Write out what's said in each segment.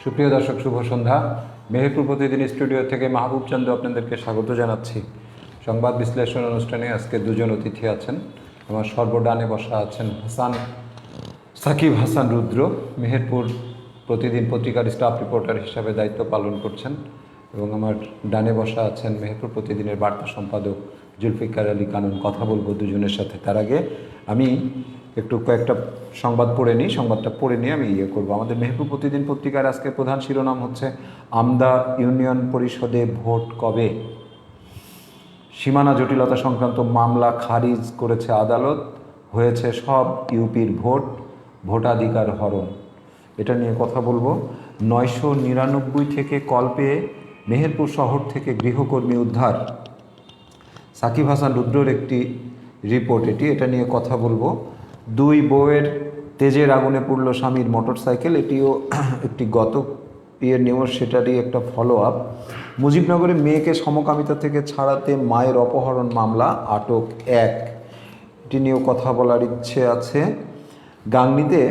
সুপ্রিয় দর্শক, শুভ সন্ধ্যা। মেহেরপুর প্রতিদিন স্টুডিও থেকে মাহবুব চন্দ আপনাদেরকে স্বাগত জানাচ্ছি। সংবাদ বিশ্লেষণ অনুষ্ঠানে আজকে দুজন অতিথি আছেন। আমার সর্বডানে বসা আছেন সাকিব হাসান রুদ্র, মেহেরপুর প্রতিদিন পত্রিকার স্টাফ রিপোর্টার হিসাবে দায়িত্ব পালন করছেন, এবং আমার ডানে বসা আছেন মেহেরপুর প্রতিদিনের বার্তা সম্পাদক জুলফিকার আলী কানন। কথা বলবো দুজনের সাথে। তার আগে আমি একটু কয়েকটা সংবাদ পড়ে নিই। সংবাদটা পড়ে নিয়ে আমি করবো। আমাদের মেহেরপুর প্রতিদিন পত্রিকার আজকে প্রধান শিরোনাম হচ্ছে আমদা ইউনিয়ন পরিষদে ভোট কবে। সীমানা জটিলতা সংক্রান্ত মামলা খারিজ করেছে আদালত। হয়েছে সব ইউপির ভোটাধিকার হরণ। এটা নিয়ে কথা বলবো। 999 থেকে কল পেয়ে মেহেরপুর শহর থেকে গৃহকর্মী উদ্ধার। সাকিব হাসান রুদ্রর একটি রিপোর্ট এটা নিয়ে কথা বলবো। 2 বউয়ের তেজের আগুনে পুড়ল স্বামীর মোটরসাইকেল। এটিও একটি গত নিউজ, সেটারই একটা ফলো আপ। মুজিবনগরে মেয়েকে সমকামিতা থেকে ছাড়াতে মায়ের অপহরণ মামলা, আটক 1। এটি নিয়েও কথা বলার ইচ্ছে আছে। গাংনীতে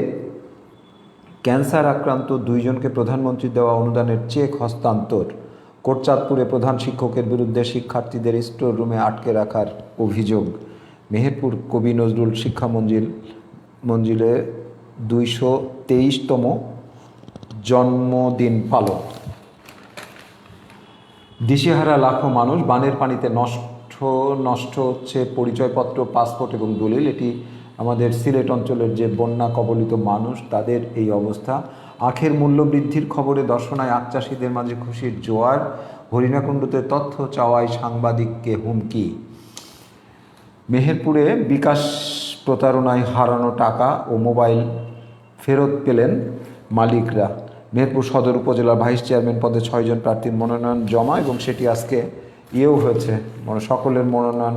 ক্যান্সার আক্রান্ত 2 জনকে প্রধানমন্ত্রীর দেওয়া অনুদানের চেক হস্তান্তর। কোটচাঁদপুরে প্রধান শিক্ষকের বিরুদ্ধে শিক্ষার্থীদের স্টোর রুমে আটকে রাখার অভিযোগ। মেহেরপুর কবি নজরুল শিক্ষা মঞ্জিলে 223তম জন্মদিন পালন। দিশেহারা লাখো মানুষ, বানের পানিতে নষ্ট হচ্ছে পরিচয়পত্র, পাসপোর্ট এবং দলিল। এটি আমাদের সিলেট অঞ্চলের যে বন্যা কবলিত মানুষ, তাদের এই অবস্থা। আখের মূল্য বৃদ্ধির খবরে দর্শনায় আখ চাষিদের মাঝে খুশির জোয়ার। হরিণাকুণ্ডুতে তথ্য চাওয়ায় সাংবাদিককে হুমকি। মেহেরপুরে বিকাশ প্রতারণায় হারানো টাকা ও মোবাইল ফেরত পেলেন মালিকরা। মেহেরপুর সদর উপজেলার ভাইস চেয়ারম্যান পদে 6 জন প্রার্থীর মনোনয়ন জমা, এবং সেটি আজকে হয়েছে। সকলের মনোনয়ন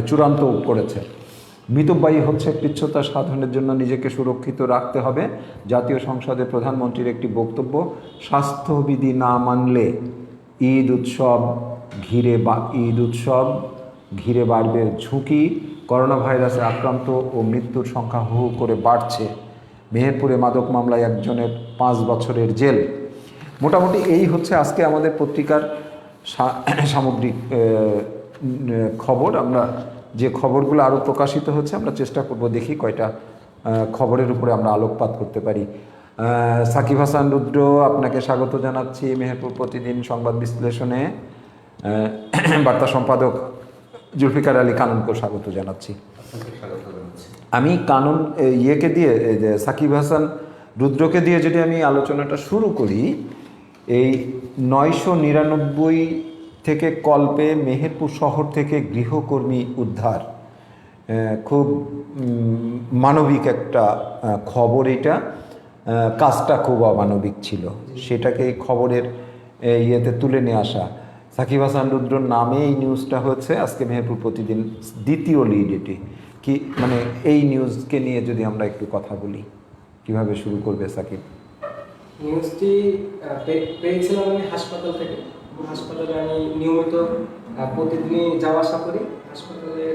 চূড়ান্ত করেছে। মিতব্যয়ী হচ্ছে কৃচ্ছ্রতা সাধনের জন্য নিজেকে সুরক্ষিত রাখতে হবে। জাতীয় সংসদে প্রধানমন্ত্রীর একটি বক্তব্য। স্বাস্থ্যবিধি না মানলে ঈদ উৎসব ঘিরে বাড়বে ঝুঁকি। করোনা ভাইরাসে আক্রান্ত ও মৃত্যুর সংখ্যা হু হু করে বাড়ছে। মেহেরপুরে মাদক মামলায় একজনের 5 বছরের জেল। মোটামুটি এই হচ্ছে আজকে আমাদের পত্রিকার সামগ্রিক খবর। আমরা যে খবরগুলো আরও প্রকাশিত হচ্ছে, আমরা চেষ্টা করব দেখি কয়টা খবরের উপরে আমরা আলোকপাত করতে পারি। সাকিব হাসান রুদ্র, আপনাকে স্বাগত জানাচ্ছি মেহেরপুর প্রতিদিন সংবাদ বিশ্লেষণে। বার্তা সম্পাদক জুলফিকার আলী কাননকে স্বাগত জানাচ্ছি। আমি কানন দিয়ে সাকিব হাসান রুদ্রকে দিয়ে যদি আমি আলোচনাটা শুরু করি, এই 999 থেকে কল পেয়ে মেহেরপুর শহর থেকে গৃহকর্মী উদ্ধার। খুব মানবিক একটা খবর এটা। কাজটা খুব অমানবিক ছিল, সেটাকে এই খবরের তুলে নিয়ে আসা। সাকিব হাসান রুদ্রর নামে এই নিউজটা হচ্ছে আজকে মেহেরপুর প্রতিদিন দ্বিতীয় লিড। এটি কি এই নিউজকে নিয়ে যদি আমরা একটু কথা বলি, কিভাবে শুরু করবে সাকিব? নিউজটি পেয়েছিলাম আমি হাসপাতাল থেকে। হাসপাতালে আমি নিয়মিত প্রতিদিনই যাওয়া আসা করি। হাসপাতালে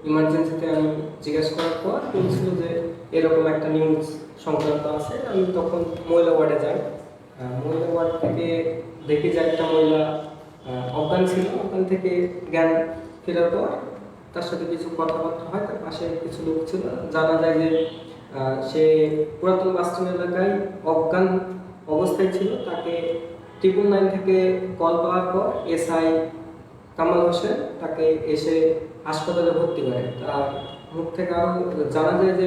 ইমার্জেন্সিতে আমি জিজ্ঞাসা করার পর বলছিল যে এরকম একটা নিউজ সংক্রান্ত আছে। আমি তখন মহিলা ওয়ার্ডে যাই। মহিলা ওয়ার্ড থেকে দেখি যে একটা মহিলা অজ্ঞান ছিল। ওখান থেকে জ্ঞান ফেরার পর তার সাথে কিছু কথাবার্তা হয়। তার পাশে কিছু লোক ছিল। জানা যায় যে সে পুরাতন বাসস্ট্যান্ড এলাকায় অজ্ঞান অবস্থায় ছিল। তাকে 999 থেকে কল পাওয়ার পর এসআই কামাল হোসেন তাকে এসে হাসপাতালে ভর্তি করে। তার মুখ থেকে আরও জানা যায় যে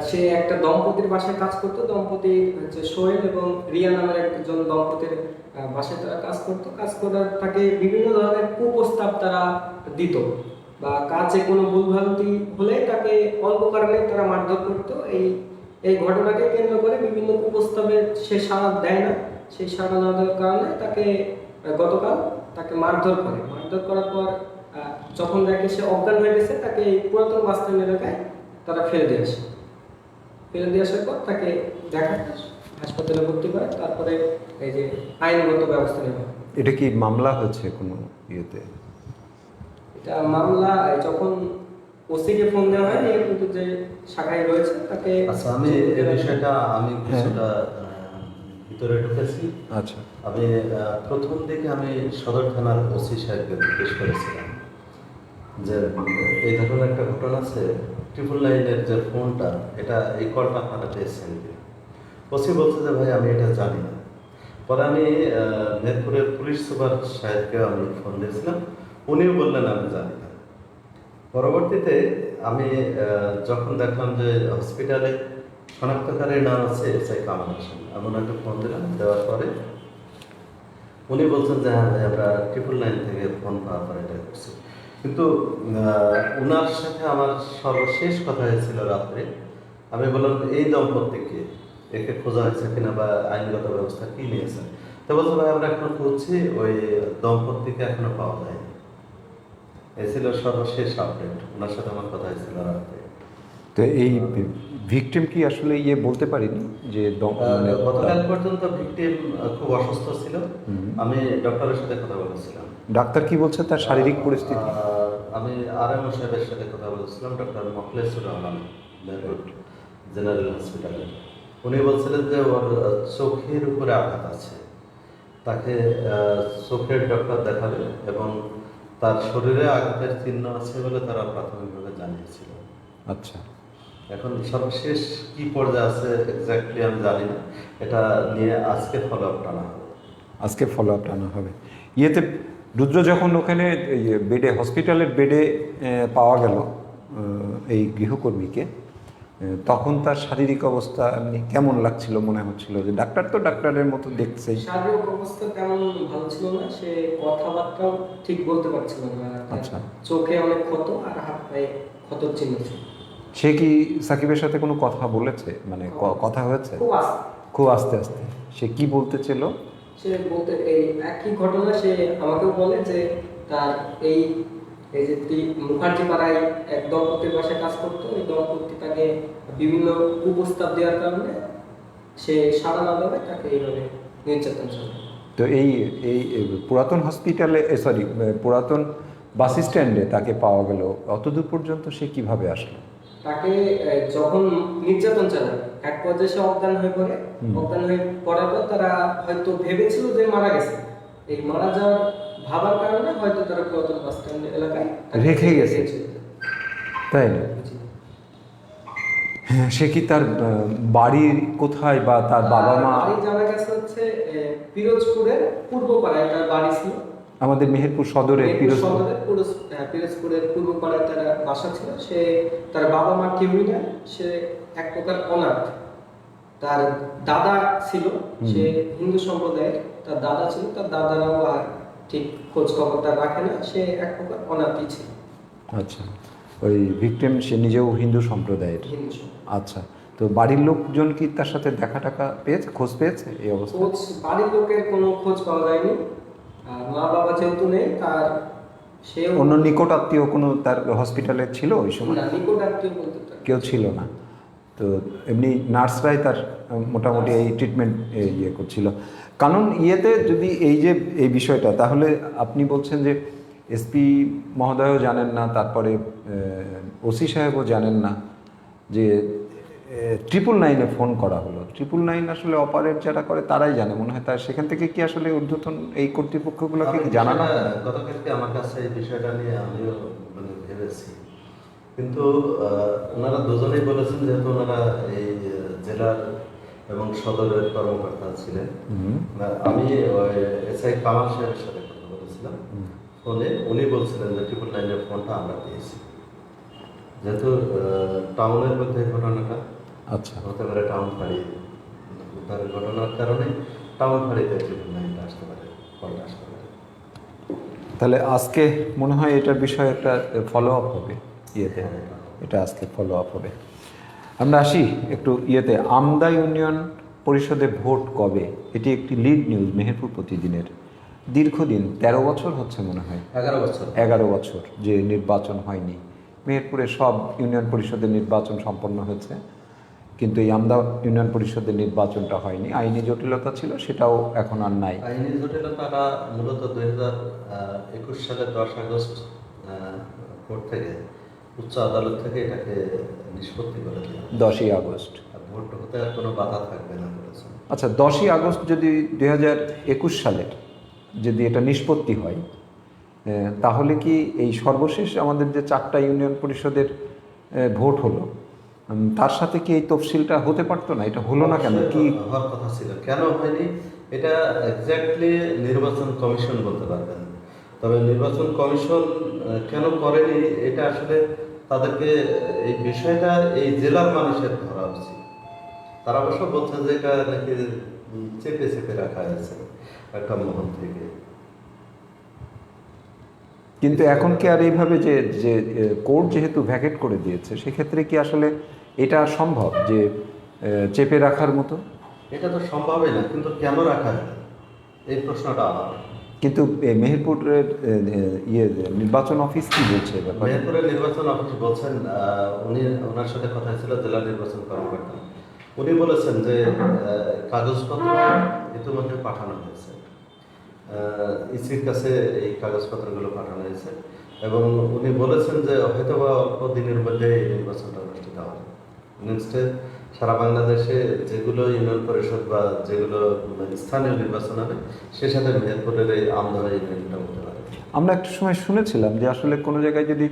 সে একটা দম্পতির বাসায় কাজ করতো। দম্পতি হচ্ছে সোহেল এবং রিয়া নামের একজন দম্পতির বাসায় তারা কাজ করার তাকে বিভিন্ন ধরনের কুপ্রস্তাব তারা দিত, বা কাজে কোনো ভুলভ্রান্তি হলে তাকে অল্প কারণে তারা মারধর করতো। এই ঘটনাকে কেন্দ্র করে বিভিন্ন কুপ্রস্তাবে সে সাড়া দেয় না। সেই সাড়া না দেওয়ার কারণে তাকে গতকাল মারধর করার পর যখন দেখে সে অজ্ঞান হয়ে গেছে, তাকে পুরাতন বাসস্ট্যান্ড এলাকায় তারা ফেলে দিয়ে আসার পর তাকে হাসপাতালে ভর্তি করে। তারপরে এই যে আইনগত ব্যবস্থা নেওয়া। এটা কি মামলা হচ্ছে কোনো ইয়েতে? এটা মামলা যখন ওসিকে ফোন দেওয়া হয়, কিন্তু যে শাখায় রয়েছে তাকে। আচ্ছা, আমি এই বিষয়টা আমি কিছুটা ভিতরে ঢুকেছি। আচ্ছা আমি প্রথম দিকে আমি সদর থানার ওসি সাহেবকে জিজ্ঞেস করেছিলাম যে এই ধরনের একটা ঘটনা আছে, 999-এর যে ফোনটা, এটা এই কলটা আপনারা পেয়েছেন কি? ওসি বলছে যে ভাই আমি এটা জানি না। পরে আমি মেহেরপুরের পুলিশ সুপার সাহেবকে আমি ফোন দিয়েছিলাম, উনিও বললেন আমি জানি না। পরবর্তীতে আমি যখন দেখলাম যে হসপিটালে শনাক্তকারীর নাম আছে এসআই কামাল হোসেন, আমি ওনাকে ফোন দিলাম। দেওয়ার পরে উনি বলছেন যে হ্যাঁ ভাই আমরা 999 থেকে ফোন পাওয়ার পরে এটা করছি। কিন্তু ওনার সাথে আমার সর্বশেষ কথা হয়েছিল রাত্রে। আমি বললাম এই দম্পতিকে, একে খোঁজা হয়েছে কিনা বা আইনগত ব্যবস্থা কি নিয়েছে? তো বলছে ভাই আমরা এখনো খুঁজছি, ওই দম্পতিকে এখনো পাওয়া যায়নি। এই ছিল সর্বশেষ আপডেট, ওনার সাথে আমার কথা হয়েছিল রাত্রে। তো এই ভিকটিম কি আসলে বলতে পারিনি যে গতকাল পর্যন্ত ভিকটিম খুব অসুস্থ ছিল। আমি ডক্টরের সাথে কথা বলেছিলাম। ডাক্তার কি বলছে তার শারীরিক পরিস্থিতি? আমি আরএমও সাহেবের সাথে কথা বলেছিলাম, ডক্টর মোখলেসুর রহমান, জেনারেল হসপিটালে। উনি বলছিলেন যে ওর চোখের উপরে আঘাত আছে, তাকে চোখের ডক্টর দেখাবে এবং তার শরীরে আঘাতের চিহ্ন আছে বলে তারা প্রাথমিকভাবে জানিয়েছিল। আচ্ছা, এখন সর্বশেষ কি পর্যায়ে আছে এক্স্যাক্টলি আমি জানি না। এটা নিয়ে আজকে ফলো আপ টানা হবে। আজকে ফলো আপ টানা হবে। রুদ্র যখন ওখানে বেডে, হসপিটালের বেডে পাওয়া গেল এই গৃহকর্মীকে, তখন তার শারীরিক অবস্থা এমনি কেমন লাগছিল? মনে হচ্ছিল যে ডাক্তার তো ডাক্তারের মতো দেখছে। শারীরিক অবস্থা তেমন ভালো ছিল না, সে কথাবার্তাও ঠিক বলতে পারছিল না। আচ্ছা, চোখে অনেক ক্ষত আর হাত পায়ে ক্ষতর চিহ্ন ছিল। সে কি সাকিবের সাথে কোনো কথা বলেছে, মানে কথা হয়েছে? খুব আস্তে আস্তে। সে কি বলতে ছিল? সে বলতে এই একই ঘটনা সে আমাকেও বলে যে তার এই যে মুখার্জি পাড়ায় এক দম্পতির বাসায় কাজ করতো, এই দম্পতি তাকে বিভিন্ন কুপ্রস্তাব দেওয়ার কারণে সে সাড়া না দেওয়ায় তাকে এইভাবে নির্যাতন চলে। তো এই পুরাতন হসপিটালে, পুরাতন বাস স্ট্যান্ডে তাকে পাওয়া গেল, অতদূর পর্যন্ত সে কিভাবে আসলো? তাকে যখন নির্যাতন চালায় এক পর্যায়ে সে অজ্ঞান হয়ে পড়ে। অজ্ঞান হয়ে পড়ার পর তারা হয়তো ভেবেছিল যে মারা গেছে। এই মারা যাওয়ার ভাবার কারণে হয়তো তারা পুরাতন বাস স্ট্যান্ড এলাকায় রেখে গেছে, তাই না? হ্যাঁ, সে কি তার বাড়ির কোথায় বা তার বাবা মা? বাড়ি জানা গেছে হচ্ছে পিরোজপুরের পূর্ব পাড়ায় তার বাড়ি ছিল। আমাদের মেহেরপুর সদরের পিরোজপুরের পূর্ব পাড়ায় তার বাসা ছিল। সে তার বাবা মা কেউই না, সে এক প্রকার অনাথ। তার দাদা ছিল, সে হিন্দু সম্প্রদায়ের, তার দাদা ছিল, তার দাদারাও আর ঠিক খোঁজ খবরটা রাখে না, সে এক প্রকার অনাথই ছিল। আচ্ছা, ওই ভিকটিম সে নিজেও হিন্দু সম্প্রদায়ের? আচ্ছা, তো বাড়ির লোকজন কি তার সাথে দেখা টাকা পেয়েছে, খোঁজ পেয়েছে এই অবস্থা? বাড়ির লোকের কোনো খোঁজ পাওয়া যায়নি। মা বাবা যেহেতু নেই, তার সে অন্য নিকট আত্মীয় কোনো তার হসপিটালে ছিল ওই সময়? না, নিকট আত্মীয় বলতে কেউ ছিল না। তো এমনি নার্সরাই তার মোটামুটি এই ট্রিটমেন্ট করছিল। কারণ যদি এই বিষয়টা, তাহলে আপনি বলছেন যে এসপি মহোদয়ও জানেন না, তারপরে ওসি সাহেবও জানেন না যে 999-এ ফোন করা হলো। 999 আসলে অপারেট যারা করে তারাই জানে মনে হয়। তার সেখান থেকে কি আসলে ঊর্ধ্বতন এই কর্তৃপক্ষগুলোকে জানানো? গতকালকে আমার কাছে এই বিষয়টা নিয়ে আমিও ভেবেছি, কিন্তু ওনারা দুজনেই বলেছেন যেহেতু ওনারা এই জেলার এবং সদরের কর্মকর্তা ছিলেন। আমি এসআই কামাল সাহেবের সাথে কথা বলেছিলাম ফোনে, উনি বলছিলেন যে 999-এর ফোনটা আমরা পেয়েছি। যেহেতু টাউনের মধ্যে ঘটনাটা, আচ্ছা, হতে পারে টাউন ফাঁড়ি উদ্ধারের ঘটনার কারণে টাউন ফাঁড়িতে 999-টা আসতে পারে, ফোনটা আসতে পারে। তাহলে আজকে মনে হয় এটার বিষয়ে একটা ফলো আপ হবে এটা আজকে ফলো আপ হবে। আমরা আসি একটু আমদা ইউনিয়ন পরিষদে ভোট কবে? এটি একটি লিড নিউজ মেহেরপুর প্রতিদিনের। দীর্ঘদিন 13 বছর হচ্ছে মনে হয়, 11 বছর যে নির্বাচন হয়নি। মেহেরপুরে সব ইউনিয়ন পরিষদের নির্বাচন সম্পন্ন হয়েছে, কিন্তু এই আমদা ইউনিয়ন পরিষদের নির্বাচনটা হয়নি। আইনি জটিলতা ছিল, সেটাও এখন আর নাই। আইনি জটিলতাটা মূলত 2021 সালের 10 আগস্ট ভোট থেকে উচ্চ আদালত থেকে এটাকে নিষ্পত্তি করে দেওয়া। 10ই আগস্ট। আর ভোট হতে আর কোনো বাধা থাকবে না বলেছেন। আচ্ছা, 10ই আগস্ট যদি 2021 সালের যদি এটা নিষ্পত্তি হয়, তাহলে কি এই সর্বশেষ আমাদের যে 4টা ইউনিয়ন পরিষদের ভোট হলো, তার সাথে কি এই তফসিলটা হতে পারতো না? এটা হলো না কেন? কি হওয়ার কথা ছিল, কেন হয়নি এটা এক্স্যাক্টলি নির্বাচন কমিশন বলতে পারবেন। তবে নির্বাচন কমিশন কেন করেনি এটা আসলে তাদেরকে এই বিষয়টা এই জেলার মানুষের ধরা উচিত। তারা অবশ্য বলছে যে এটা নাকি চেপে চেপে রাখা হয়েছে একটা মহল থেকে। কিন্তু এখন কি আর এইভাবে যে যে কোর্ট যেহেতু ভ্যাকেট করে দিয়েছে, সেক্ষেত্রে কি আসলে এটা সম্ভব যে চেপে রাখার মতো? এটা তো সম্ভবই না, কিন্তু কেন রাখা হয় এই প্রশ্নটা আমার। কিন্তু মেহেরপুরের নির্বাচন অফিস কি বলছে ব্যাপারে? মেহেরপুরের নির্বাচন অফিস বলছেন, ওনার সাথে কথা হয়েছিল জেলা নির্বাচন কর্মকর্তা, উনি বলেছেন যে কাগজপত্র ইতিমধ্যে পাঠানো হয়েছে, ইসির কাছে এই কাগজপত্রগুলো পাঠানো হয়েছে, এবং উনি বলেছেন যে হয়তো বা অল্প দিনের মধ্যে এই নির্বাচনটা অনুষ্ঠিত হবে। নেক্সটে সারা বাংলাদেশে যেগুলো ইউনিয়ন পরিষদ বা যেগুলো স্থানীয় নির্বাচন হবে, সে সাথে মেহেরপুরের এই আমদা ইউনিয়নটা হতে পারে। আমরা একটা সময় শুনেছিলাম যে আসলে কোনো জায়গায় যদি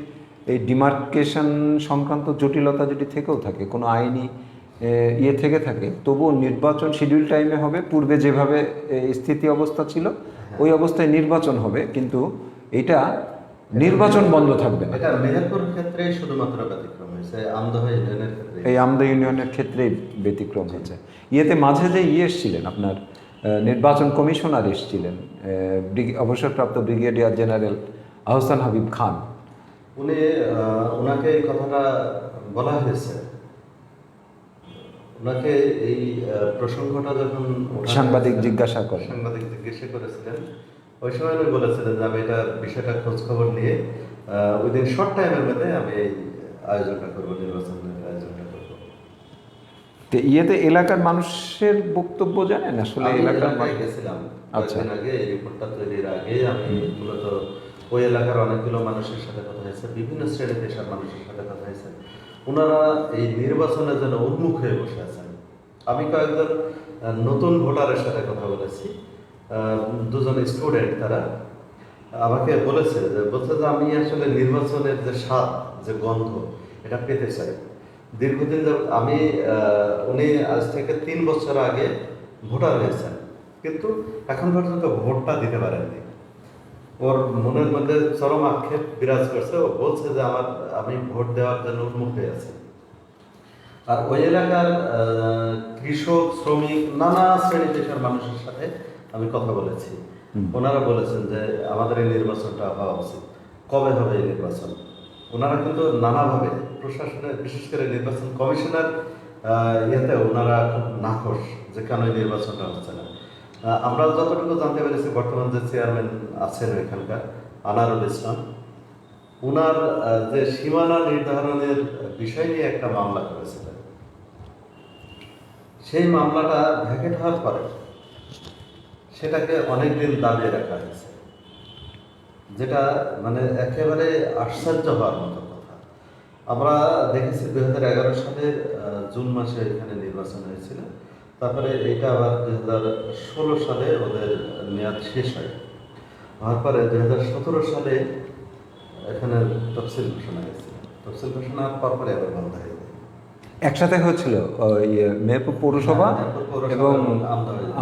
এই ডিমার্কেশন সংক্রান্ত জটিলতা যদি থেকেও থাকে, কোনো আইনি থেকে থাকে, তবুও নির্বাচন শিডিউল টাইমে হবে, পূর্বে যেভাবে স্থিতি অবস্থা ছিল ওই অবস্থায় নির্বাচন হবে, কিন্তু এটা নির্বাচন বন্ধ থাকবে না। এটা মেহেরপুরের ক্ষেত্রে শুধুমাত্র ব্যতিক্রম হয়েছে, আমদা ইউনিয়নের ক্ষেত্রে এই আমদা ইউনিয়নের ক্ষেত্রেই ব্যতিক্রম হয়েছে। মাঝে যে এসছিলেন আপনার নির্বাচন কমিশনার এসছিলেন, অবসরপ্রাপ্ত ব্রিগেডিয়ার জেনারেল আহসান হাবিব খান, ওনাকে এই কথাটা বলা হয়েছে। ওনাকে এই প্রসঙ্গটা যখন সাংবাদিক জিজ্ঞাসা করেছিলেন, ওই সময় উনি বলেছিলেন যে আমি এটা বিষয়টা খোঁজ খবর নিয়ে উইদিন শর্ট টাইমের মধ্যে আমি এই আয়োজনটা করবো, নির্বাচনের আয়োজনটা করবো। এলাকার মানুষের বক্তব্য জানেন আসলে? এলাকার গেছিলাম আচ্ছা, আগে এই রিপোর্টটা তৈরির আগে আমি মূলত ওই এলাকার অনেকগুলো মানুষের সাথে কথা হয়েছে, বিভিন্ন শ্রেণী পেশার মানুষের সাথে কথা হয়েছে। ওনারা এই নির্বাচনের জন্য উন্মুখ হয়ে বসে আছেন। আমি কয়েকজন নতুন ভোটারের সাথে কথা বলেছি, দুজন স্টুডেন্ট, তারা আমাকে বলছে যে আমি আসলে নির্বাচনের যে স্বাদ, যে গন্ধ, এটা পেতে চাই। দীর্ঘদিন আমি উনি আজ থেকে 3 বছর আগে ভোটার হয়েছেন, কিন্তু এখন পর্যন্ত ভোটটা দিতে পারেননি। ওর মনের মধ্যে চরম আক্ষেপ বিরাজ করছে। ও বলছে যে আমি ভোট দেওয়ার জন্য উন্মুখ হয়ে আছি। আর ওই এলাকার কৃষক, শ্রমিক, নানা শ্রেণী পেশার মানুষের সাথে আমি কথা বলেছি। ওনারা বলেছেন যে আমাদের এই নির্বাচনটা হওয়া উচিত। কবে হবে এই নির্বাচন? ওনারা কিন্তু নানাভাবে প্রশাসনের, বিশেষ করে নির্বাচন কমিশনার ওনারা খুব নাখোশ যে কেন এই নির্বাচনটা হচ্ছে না। আমরা যতটুকু জানতে পেরেছি, বর্তমান যে চেয়ারম্যান আছেন এখানকার আনারুল ইসলাম, ওনার যে সীমানা নির্ধারণের বিষয় নিয়ে একটা মামলা করেছিলেন, সেই মামলাটা ভ্যাকেট হওয়ার পরে সেটাকে অনেকদিন দাবিয়ে রাখা হয়েছে, যেটা মানে একেবারে আশ্চর্য হওয়ার মতো কথা। আমরা দেখেছি 2011 সালের জুন মাসে এখানে নির্বাচন হয়েছিল, তারপরে এটা আবার 2016 সালে ওদের মেয়াদ শেষ হয়। হওয়ার পরে 2017 সালে এখানে তফসিল ঘোষণা হয়েছিল। তফসিল ঘোষণার পরপরে আবার বন্ধ হয়ে যায়। একসাথে হয়েছিল মেহেরপুর পৌরসভা এবং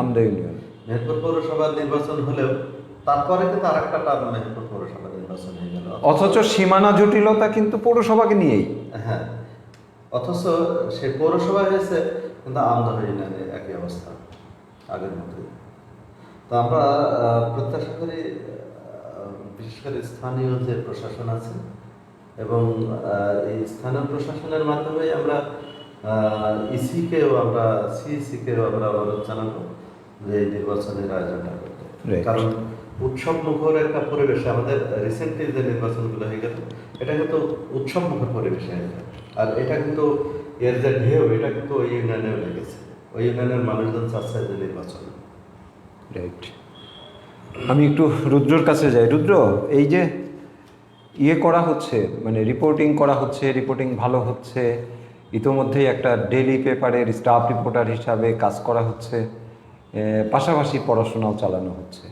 আমদা ইউনিয়ন। মেহেরপুর পৌরসভার নির্বাচন হলেও তারপরে কিন্তু আরেকটা টার্ম মেহেরপুর পৌরসভার নির্বাচন হয়ে গেল, অথচ সীমানা জটিলতা কিন্তু পৌরসভাকে নিয়েই। হ্যাঁ, অথচ সেই পৌরসভা হয়েছে, কিন্তু আমদা ইউনিয়নে একই অবস্থা আগের মতোই। তো আমরা প্রত্যাশা করি, বিশেষ করে স্থানীয় যে প্রশাসন আছে এবং এই স্থানীয় প্রশাসনের মাধ্যমে আমরা ইসিকেও, আমরা সিইসিকেও আমরা অনুরোধ জানাবো যে এই নির্বাচনের আয়োজনটা করতে। কারণ উৎসব মুখর একটা পরিবেশে আমাদের রিসেন্টলি যে নির্বাচনগুলো হয়ে গেল, এটা কিন্তু উৎসব মুখর পরিবেশে হয়ে গেল। আর এটা কিন্তু এর যে ঢেউ, এটা কিন্তু ওই ইউনিয়নেও লেগেছে। ওই ইউনিয়নের মানুষজন চাচ্ছে যে নির্বাচন। রাইট। আমি একটু রুদ্রর কাছে যাই। রুদ্র, এই যে ইয়ে করা হচ্ছে, মানে রিপোর্টিং করা হচ্ছে, রিপোর্টিং ভালো হচ্ছে, ইতোমধ্যেই একটা ডেইলি পেপারের স্টাফ রিপোর্টার হিসাবে কাজ করা হচ্ছে, পাশাপাশি পড়াশোনাও চালানো হচ্ছে।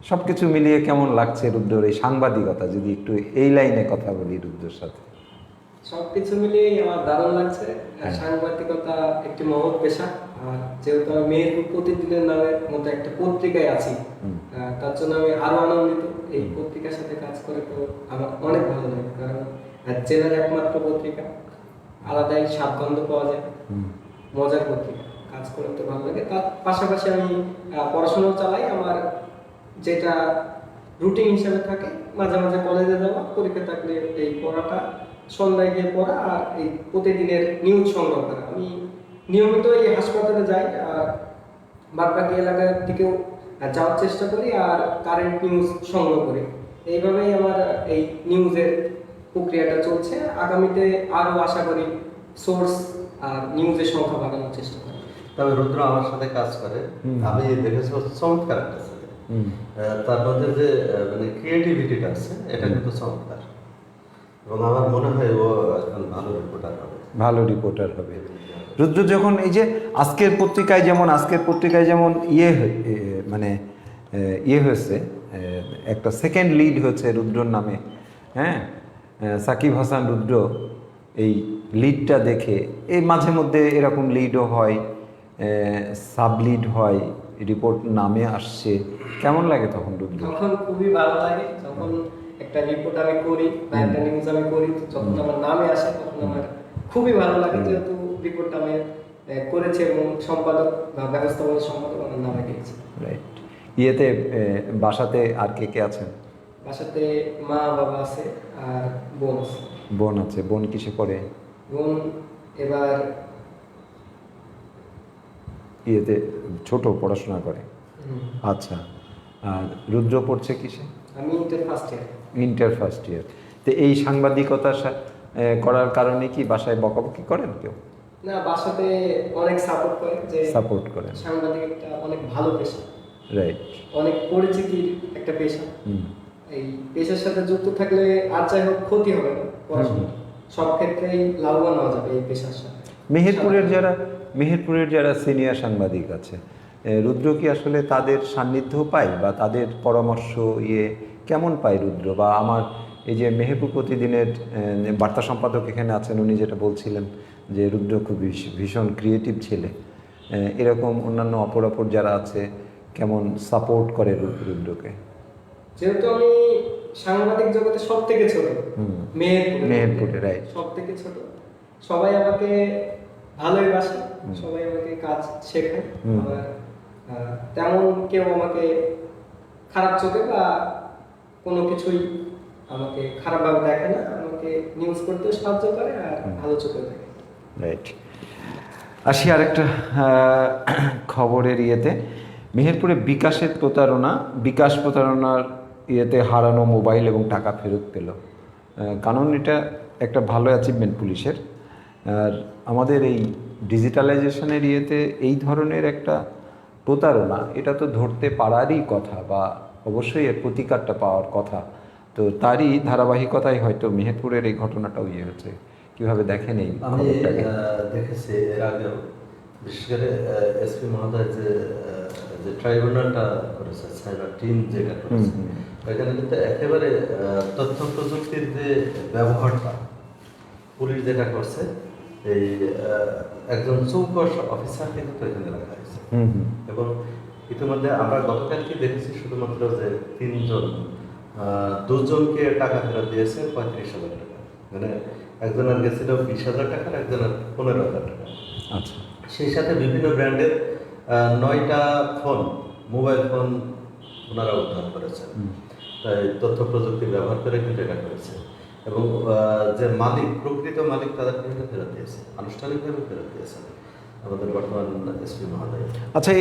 সব কিছু মিলিয়ে কেমন লাগছে রুদ্রর এই সাংবাদিকতা, যদি একটু এই লাইনে কথা বলি রুদ্রর সাথে? সবকিছু মিলিয়ে আমার দারুণ লাগছে। সাংবাদিকতা একটি মহৎ পেশা। আর যেহেতু আমি মেহেরপুর প্রতিদিনের নামের মতো একটা পত্রিকায় আছি, তার জন্য আমি আরো আনন্দিত। এই পত্রিকার সাথে কাজ করে তো আমার অনেক ভালো লাগে, কারণ জেলার একমাত্র পত্রিকা, আলাদাই স্বাদগন্ধ পাওয়া যায়, মজার পত্রিকা, কাজ করে তো ভালো লাগে। তার পাশাপাশি আমি পড়াশোনাও চালাই। আমার যেটা রুটিন হিসাবে থাকে, মাঝে মাঝে কলেজে যাওয়া, পরীক্ষা থাকলে এই পড়াটা, সন্ধ্যায় গিয়ে পড়া, আর এই প্রতিদিনের নিউজ সংগ্রহ করা। আমি নিয়মিত এই হাসপাতালে যাই, আর বাদবাকি এলাকার দিকেও যাওয়ার চেষ্টা করি, আর কারেন্ট নিউজ সংগ্রহ করি। এইভাবেই আমার এই নিউজের প্রক্রিয়াটা চলছে। আগামীতে আরও আশা করি সোর্স আর নিউজের সংখ্যা বাড়ানোর চেষ্টা করি। তবে রুদ্র আমার সাথে কাজ করে, আমি দেখেছি চমৎকার একটা ছেলে। তার মধ্যে যে মানে ক্রিয়েটিভিটিটা আছে, এটা কিন্তু চমৎকার, এবং আমার মনে হয় ও একজন ভালো রিপোর্টার হবে। ভালো রিপোর্টার হবে রুদ্র। যখন এই যে আজকের পত্রিকায় যেমন মানে ইয়ে হয়েছে, একটা সেকেন্ড লিড হয়েছে রুদ্রর নামে, হ্যাঁ, সাকিব হাসান রুদ্র, এই লিডটা দেখে এই মাঝে মধ্যে এরকম লিডও হয়, সাব লিড হয়, রিপোর্ট নামে আসছে, কেমন লাগে তখন রুদ্র? তখন খুবই ভালো লাগে, যখন একটা রিপোর্ট আমি করি বা একটা নিউজ আমি করি, যখন আমার নামে আসে তখন আমার খুবই ভালো লাগে, যেহেতু রিপোর্ট আমি করেছি এবং সম্পাদক বা ব্যবস্থাপনা সম্পাদক আমার নামে দিয়েছি। রাইট। ইয়েতে বাসাতে আর কে কে আছেন? বাসাতে মা বাবা আছে আর বোন আছে। বোন আছে। বোন কিসে পড়ে? বোন এবার ইয়েতে ছোট, পড়াশোনা করে। আচ্ছা। আর রুদ্র পড়ছে কিসে? আমি inter first year. Inter first year. তো এই সাংবাদিকতা করার কারণে কি বাসায় বকাবকি করেন কেউ? না, বাসাতে অনেক সাপোর্ট করে, যে সাপোর্ট করেন। সাংবাদিক একটা অনেক ভালো পেশা, রাইট, অনেক পরিচিতির একটা পেশা। এই পেশার সাথে যুক্ত থাকলে আর যাই হোক ক্ষতি হবে না, পড়াশোনা সব ক্ষেত্রেই লাভবান হওয়া যাবে এই পেশার সাথে। মেহেরপুরের যারা সিনিয়র সাংবাদিক আছে, রুদ্র কি আসলে তাদের সান্নিধ্য পায় বা তাদের পরামর্শ কেমন পায় রুদ্র? বা আমার এই যে মেহেরপুর প্রতিদিনের বার্তা সম্পাদক এখানে আছেন, উনি যেটা বলছিলেন যে রুদ্র খুব ভীষণ ক্রিয়েটিভ ছেলে, এরকম অন্যান্য অপর যারা আছে কেমন সাপোর্ট করে রুদ্রকে? যেহেতু আমি সাংবাদিক জগতে সব থেকে ছোট, মেহেরপুরে, রাইট, সব থেকে ছোট, সবাই আমাকে ভালোই বাসে, সবাই আমাকে কাজ শেখায়। আবার তেমন কেউ আমাকে খারাপ চোখে বা কোনো কিছুই আমাকে খারাপভাবে দেখে না, আমাকে নিউজ করতে সাহায্য করে আর ভালো চোখে দেখে। রাইট। আসি আরেকটা খবরের ইয়েতে, মেহেরপুরে বিকাশ প্রতারণার ইয়েতে হারানো মোবাইল এবং টাকা ফেরত পেল। কারণ এটা একটা ভালো অ্যাচিভমেন্ট পুলিশের। আর আমাদের এই ডিজিটালাইজেশনের ইয়েতে এই ধরনের একটা প্রতারণা, এটা তো ধরতে পারারই কথা, বা অবশ্যই এর প্রতিকারটা পাওয়ার কথা। তো তারই ধারাবাহিকতায় হয়তো মেহেরপুরের এই ঘটনাটাও হয়েছে। কীভাবে দেখেন এই খবরটাকে? দেখেছি এর আগেও, বিশেষ করে এসপি মহোদয় যে ট্রাইব্যুনালটা করেছে, সাইবার টিম যেটা করেছে, এখানে কিন্তু একেবারে তথ্য প্রযুক্তির যে ব্যবহারটা পুলিশ যেটা করছে, এই একজন চৌকস অফিসারকে কিন্তু এখানে রাখা হয়েছে। এবং ইতিমধ্যে আমরা গতকালকে দেখেছি শুধুমাত্র যে 3 জন, 2 জনকে টাকা ফেরত দিয়েছে 35,000 টাকা। মানে একজনের গেছিল 20,000 টাকা, একজনের 15,000 টাকা। আচ্ছা। সেই সাথে বিভিন্ন ব্র্যান্ডের 9টা মোবাইল ফোন ওনারা উদ্ধার করেছেন। তাই তথ্য প্রযুক্তি ব্যবহার করে কিন্তু এটা করেছে। এবং যে প্রকৃত মালিক তাদেরকে কিন্তু ফেরত দিয়েছে, আনুষ্ঠানিকভাবে ফেরত দিয়েছে আমাদের বর্তমান এসপি মহোদয়। আচ্ছা,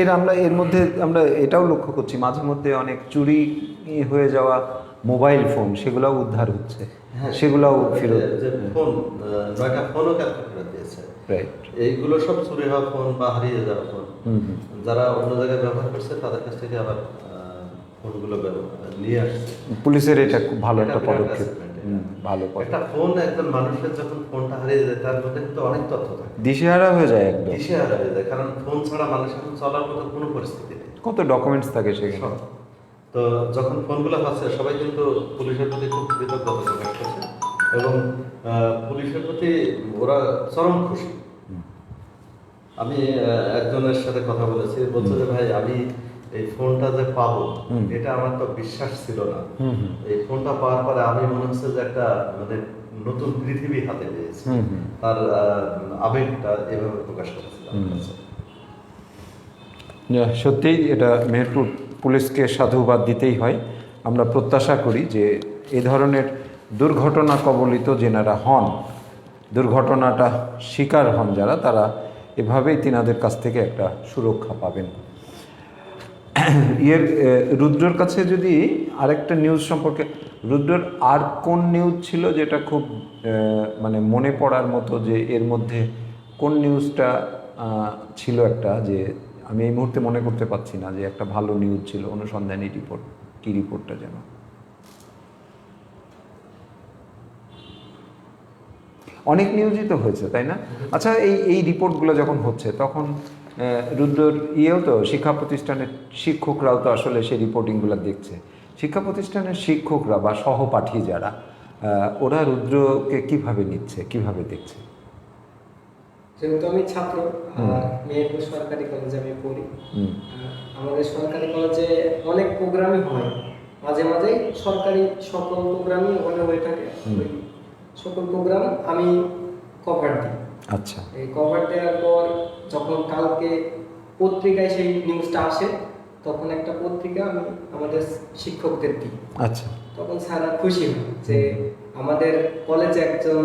এর মধ্যে আমরা এটাও লক্ষ্য করছি মাঝে মধ্যে অনেক চুরি হয়ে যাওয়া মোবাইল ফোন, সেগুলোও উদ্ধার হচ্ছে। হ্যাঁ, সেগুলোও ফেরত, যে ফোন 9টা ফোনও কালকে ফেরত দিয়েছে। রাইট। এইগুলো সব চুরি হওয়া ফোন বা হারিয়ে যাওয়া ফোন, যারা অন্য জায়গায় ব্যবহার করছে তাদের কাছ থেকে আবার ফোনগুলো নিয়ে আসছে। পুলিশের এটা খুব ভালো একটা পদক্ষেপ। ভালো কথা। একটা ফোন, একজন মানুষের যখন ফোনটা হারিয়ে যায় তার মধ্যে কিন্তু অনেক তথ্য থাকে, দিশেহারা হয়ে যায় একদম। দিশেহারা হয়ে যায়, কারণ ফোন ছাড়া মানুষ এখন চলার মতো কোনো পরিস্থিতি নেই। কত ডকুমেন্টস থাকে সেখানে। সব। তো যখন ফোনগুলো পাচ্ছে সবাই কিন্তু পুলিশের প্রতি খুব কৃতজ্ঞতা প্রকাশ করছে এবং পুলিশের প্রতি ওরা চরম খুশি। আমি একজনের সাথে কথা বলেছি, বলছে যে ভাই আমি এই ফোনটা যে পাবো এটা আমার তো বিশ্বাস ছিল না। এই ফোনটা পাওয়ার পরে আমি মনে হচ্ছে যে একটা মানে নতুন পৃথিবী হাতে পেয়েছি। তার আবেগটা এভাবে প্রকাশ করেছিলাম। সত্যিই এটা মেহেরপুর পুলিশকে সাধুবাদ দিতেই হয়। আমরা প্রত্যাশা করি যে এই ধরনের দুর্ঘটনা কবলিত যেনারা হন, দুর্ঘটনাটা শিকার হন যারা, তারা এভাবেই তিনাদের কাছ থেকে একটা সুরক্ষা পাবেন। রুদ্রর কাছে যদি আরেকটা নিউজ সম্পর্কে, রুদ্রর আর কোন নিউজ ছিল যেটা খুব মানে মনে পড়ার মতো, যে এর মধ্যে কোন নিউজটা ছিল একটা, যে আমি এই মুহূর্তে মনে করতে পারছি না, যে একটা ভালো নিউজ ছিল, অনুসন্ধানী রিপোর্ট, কি রিপোর্টটা যেন? অনেক নিউজই তো হয়েছে, তাই না? আচ্ছা, এই রিপোর্টগুলো যখন হচ্ছে তখন রুদ্রর তো শিক্ষা প্রতিষ্ঠানের শিক্ষকরাও তো আসলে সেই রিপোর্টিংগুলো দেখছে। শিক্ষা প্রতিষ্ঠানের শিক্ষকরা বা সহপাঠী যারা, ওরা রুদ্রকে কিভাবে নিচ্ছে, কিভাবে দেখছে? যেহেতু আমি ছাত্র, মেহেরপুর সরকারি কলেজে আমি পড়ি। আমাদের সরকারি কলেজে অনেক প্রোগ্রামই হয়, মাঝে মাঝে সরকারি সকল প্রোগ্রামই ওখানে হয়ে থাকে। সকল প্রোগ্রাম আমি কভার দিই। আচ্ছা। এই কভার দেওয়ার পর যখন কালকে পত্রিকায় সেই নিউজটা আসে, তখন একটা পত্রিকা আমি আমাদের শিক্ষকদের দিই। আচ্ছা। তখন স্যাররা খুশি হয় যে আমাদের কলেজে একজন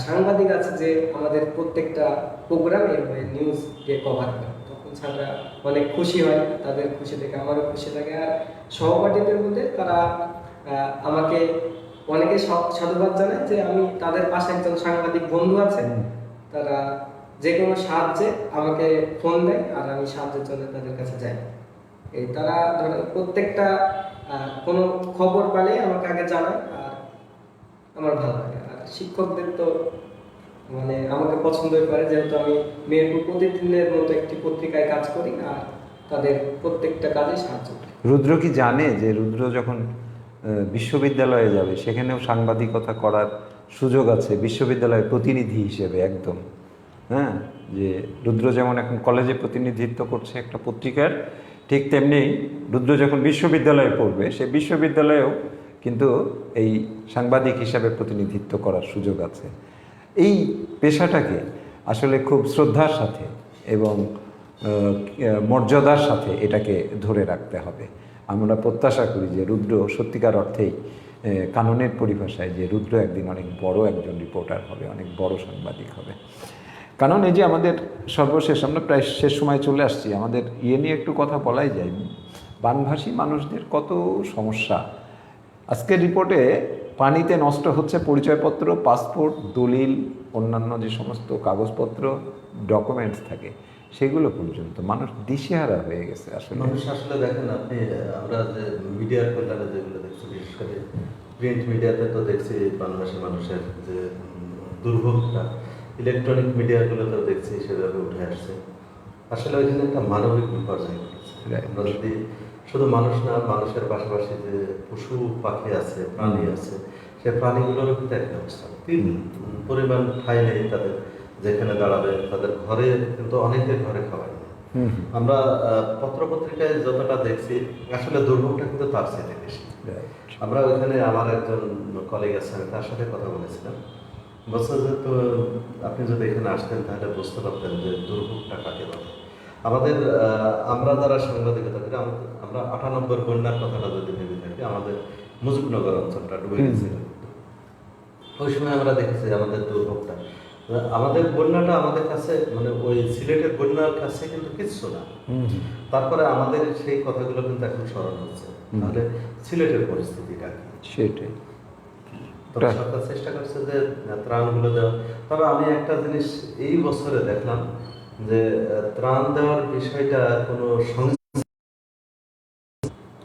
সাংবাদিক আছে যে আমাদের প্রত্যেকটা প্রোগ্রামে নিউজ দিয়ে কভার করে। তখন স্যাররা অনেক খুশি হয়, তাদের খুশি দেখে আমারও খুশি লাগে। আর সহপাঠীদের মধ্যে তারা আমাকে অনেকে সাধুবাদ জানায় যে আমি তাদের পাশে একজন সাংবাদিক বন্ধু আছে, তারা যে কোনো সাহায্যে আমাকে ফোন দেয় আর আমি সাহায্যের জন্য তাদের কাছে যাই। এই তারা প্রত্যেকটা কোনো খবর পেলে আমাকে আগে জানায়, আর আমার ভালো লাগে। আর শিক্ষকদের তো মানে আমাকে পছন্দই করে, যেহেতু আমি মেহেরপুর প্রতিদিনের মতো একটি পত্রিকায় কাজ করি আর তাদের প্রত্যেকটা কাজে সাহায্য করি। রুদ্র কি জানে যে রুদ্র যখন বিশ্ববিদ্যালয়ে যাবে সেখানেও সাংবাদিকতা করার সুযোগ আছে, বিশ্ববিদ্যালয়ের প্রতিনিধি হিসেবে একদম? হ্যাঁ, যে রুদ্র যেমন এখন কলেজে প্রতিনিধিত্ব করছে একটা পত্রিকার, ঠিক তেমনি রুদ্র যখন বিশ্ববিদ্যালয়ে পড়বে সে বিশ্ববিদ্যালয়েও কিন্তু এই সাংবাদিক হিসাবে প্রতিনিধিত্ব করার সুযোগ আছে। এই পেশাটাকে আসলে খুব শ্রদ্ধার সাথে এবং মর্যাদার সাথে এটাকে ধরে রাখতে হবে। আমরা প্রত্যাশা করি যে রুদ্র সত্যিকার অর্থেই কানুনের পরিভাষায়, যে রুদ্র একদিন অনেক বড় একজন রিপোর্টার হবে, অনেক বড় সাংবাদিক হবে। কারণ এই যে আমাদের সর্বশেষ, আমরা প্রায় শেষ সময় চলে আসছি, আমাদের নিয়ে একটু কথা বলাই যায়। বানভাসী মানুষদের কত সমস্যা। আজকের রিপোর্টে পানিতে নষ্ট হচ্ছে পরিচয়পত্র, পাসপোর্ট, দলিল, অন্যান্য যে সমস্ত কাগজপত্র, ডকুমেন্টস থাকে, সেগুলো পর্যন্ত মানুষ দিশেহারা হয়ে গেছে। আসলে মানুষ আসলে দেখেন আপনি, আমরা যে মিডিয়ার কল্যাণে যেগুলো দেখছি, বিশেষ করে প্রিন্ট মিডিয়াতে তো দেখছি বাংলাদেশের মানুষের যে দুর্ভোগটা, ইলেকট্রনিক মিডিয়াগুলোতেও দেখছি সেভাবে উঠে আসছে। আসলে ওইখানে একটা মানবিক বিপর্যয় ঘটেছে। আমরা যদি শুধু মানুষ না, মানুষের পাশাপাশি যে পশু পাখি আছে, প্রাণী আছে, সে প্রাণীগুলোরও কিন্তু একটা অবস্থা। পরিমাণ ঠাই নেই তাদের যেখানে দাঁড়াবে, তাদের ঘরে কিন্তু অনেকের ঘরে খাবার নেই। আমরা পত্রপত্রিকায় যতটা দেখছি আসলে দুর্ভোগটা কিন্তু তার চেয়ে বেশি। আমরা ওইখানে আমার একজন কলিগ আছে, আমি তার সাথে কথা বলেছিলাম, বলছে যে তো আপনি যদি এখানে আসতেন তাহলে বুঝতে পারতেন যে দুর্ভোগটা কাকে বলে। আমাদের আমরা যারা সাংবাদিকতা করি, আমরা 98 বন্যার কথাটা যদি ভেবে থাকি, আমাদের মুজিবনগর অঞ্চলটা ডুবে গেছিল। ওই সময় আমরা দেখেছি আমাদের দুর্ভোগটা, আমাদের বন্যাটা আমাদের কাছে মানে ওই সিলেটের বন্যার কাছে কিন্তু কিচ্ছু না। তারপরে আমাদের সেই কথাগুলো কিন্তু এখন স্মরণ হচ্ছে, তাহলে সিলেটের পরিস্থিতিটা কি সেটাই। তবে সরকার চেষ্টা করছে যে ত্রাণগুলো দেওয়া। তবে আমি একটা জিনিস এই বছরে দেখলাম যে ত্রাণ দেওয়ার বিষয়টা কোনো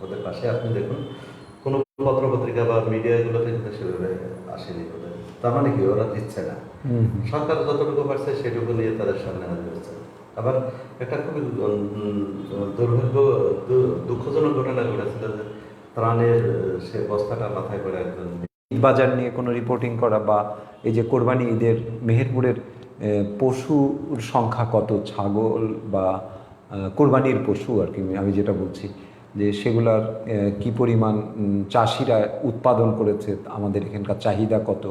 ওদের পাশে আপনি দেখুন কোনো পত্রপত্রিকা থেকে বা মিডিয়াগুলো থেকে তো সেভাবে আসেনি ওদের। তার মানে কি ওরা দিচ্ছে না, সরকার যতটুকু পারছে সেটুকু নিয়ে তাদের সামনে হাজির হচ্ছে। আবার একটা খুবই দুর্ভাগ্য দুঃখজনক ঘটনা ঘটেছিল যে ত্রাণের সে বস্তাটা মাথায় করে একজন ঈদ বাজার নিয়ে কোনো রিপোর্টিং করা বা এই যে কোরবানি ঈদের মেহেরপুরের পশুর সংখ্যা কত, ছাগল বা কোরবানির পশু আর কি আমি যেটা বলছি, যে সেগুলার কি পরিমাণ চাষিরা উৎপাদন করেছে, আমাদের এখানকার চাহিদা কত,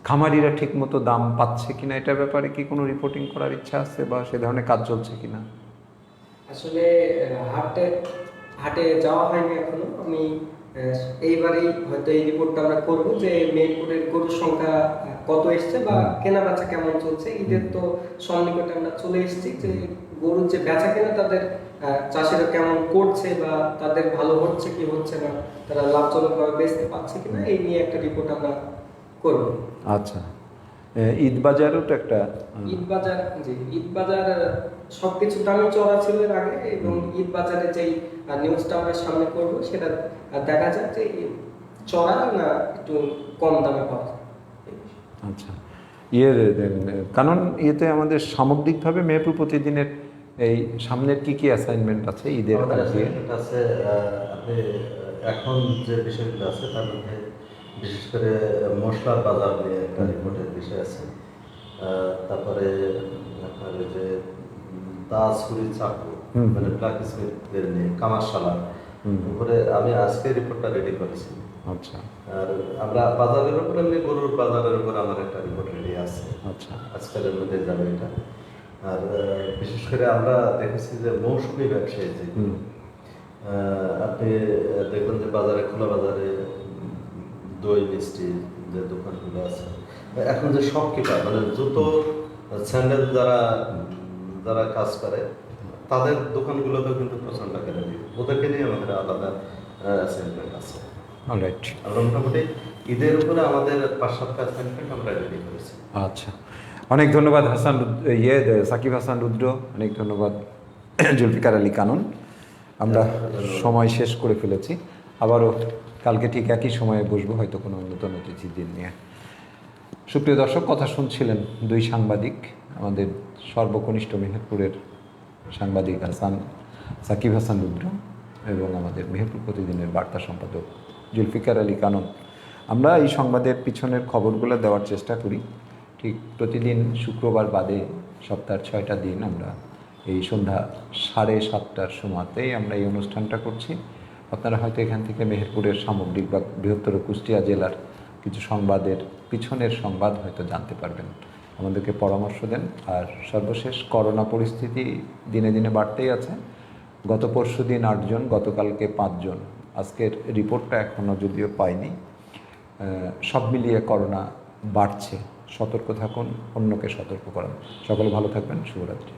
খামারিরা ঠিকমতো দাম পাচ্ছে কিনা, এটার ব্যাপারে কি কোনো রিপোর্টিং করার ইচ্ছা আছে বা সে ধরনের কাজ চলছে কিনা? আসলে হাটে হাটে যাওয়া হয়নি এখনো। আমি এইবারই হয়তো এই রিপোর্টটা আমরা করবো যে মেহেরপুরের গরুর সংখ্যা কত এসছে বা কেনা বেচা কেমন চলছে। ঈদের তো সন্নিকটে আমরা চলে এসেছি, যে গরুর যে বেচা কেনা তাদের চাষিরা কেমন করছে বা তাদের ভালো হচ্ছে কি হচ্ছে না, তারা লাভজনকভাবে বেচতে পারছে কিনা, এই নিয়ে একটা রিপোর্ট আমরা করবো। আচ্ছা, ঈদ বাজারও তো একটা ঈদ বাজার, জি ঈদ বাজার সবকিছু দামই চড়া ছিল এর আগে, এবং ঈদ বাজারে যেই নিউজটা আমরা সামনে করব সেটা দেখা যায় যে চড়া না একটু কম দামে পাওয়া যায়। আচ্ছা, কারণ ইয়েতে আমাদের সামগ্রিকভাবে মেহেরপুর প্রতিদিনের এই সামনের কি কি অ্যাসাইনমেন্ট আছে ঈদের আমাদের আগে? assignment আছে, আপনি এখন যে বিষয়গুলো আছে তার মধ্যে বিশেষ করে মশলার বাজার নিয়ে একটা রিপোর্টের বিষয় আছে। তারপরে আপনার ওই যে দা ছুরি চাকু মানে ব্ল্যাক স্মিথদের নিয়ে কামারশালা উপরে আমি আজকে রিপোর্টটা রেডি করেছি। আচ্ছা আর আমরা বাজারের উপরে এমনি গরুর বাজারের উপর আমার একটা রিপোর্ট রেডি আছে, আচ্ছা আজকালের মধ্যে যাবে এটা। আর বিশেষ করে আমরা দেখেছি যে মৌসুমি ব্যবসায়ী যে আপনি দেখবেন যে বাজারে, খোলা বাজারে দই মিষ্টি যে দোকানগুলো আছে, এখন যে শপকিপার মানে জুতো স্যান্ডেল যারা যারা কাজ করে তাদের দোকানগুলোতেও কিন্তু প্রচণ্ড কেনা দিই, ওদেরকে নিয়ে আমাদের আলাদা অ্যাসাইনমেন্ট আছে। অলরাইট, আমরা মোটামুটি ঈদের উপরে আমাদের 5-7টা অ্যাসাইনমেন্ট আমরা রেডি করেছি। আচ্ছা, অনেক ধন্যবাদ সাকিব হাসান রুদ্র, অনেক ধন্যবাদ জুলফিকার আলী কানন। আমরা সময় শেষ করে ফেলেছি, আবারও কালকে ঠিক একই সময়ে বসবো হয়তো কোনো নতুন অতিথিদের নিয়ে। সুপ্রিয় দর্শক, কথা শুনছিলেন দুই সাংবাদিক, আমাদের সর্বকনিষ্ঠ মেহেরপুরের সাংবাদিক সাকিব হাসান রুদ্র এবং আমাদের মেহেরপুর প্রতিদিনের বার্তা সম্পাদক জুলফিকার আলী কানন। আমরা এই সংবাদের পিছনের খবরগুলো দেওয়ার চেষ্টা করি ঠিক প্রতিদিন শুক্রবার বাদে সপ্তাহের 6টা দিন আমরা এই সন্ধ্যা 7:30টার সময়তেই আমরা এই অনুষ্ঠানটা করছি। আপনারা হয়তো এখান থেকে মেহেরপুরের সামগ্রিক বা বৃহত্তর কুষ্টিয়া জেলার কিছু সংবাদের পিছনের সংবাদ হয়তো জানতে পারবেন, আমাদেরকে পরামর্শ দেন। আর সর্বশেষ, করোনা পরিস্থিতি দিনে দিনে বাড়তেই আছে। গত পরশু দিন 8 জন, গতকালকে 5 জন, আজকের রিপোর্টটা এখনও যদিও পাইনি। সব মিলিয়ে করোনা বাড়ছে, সতর্ক থাকুন, অন্যকে সতর্ক করান। সকলে ভালো থাকবেন, শুভরাত্রি।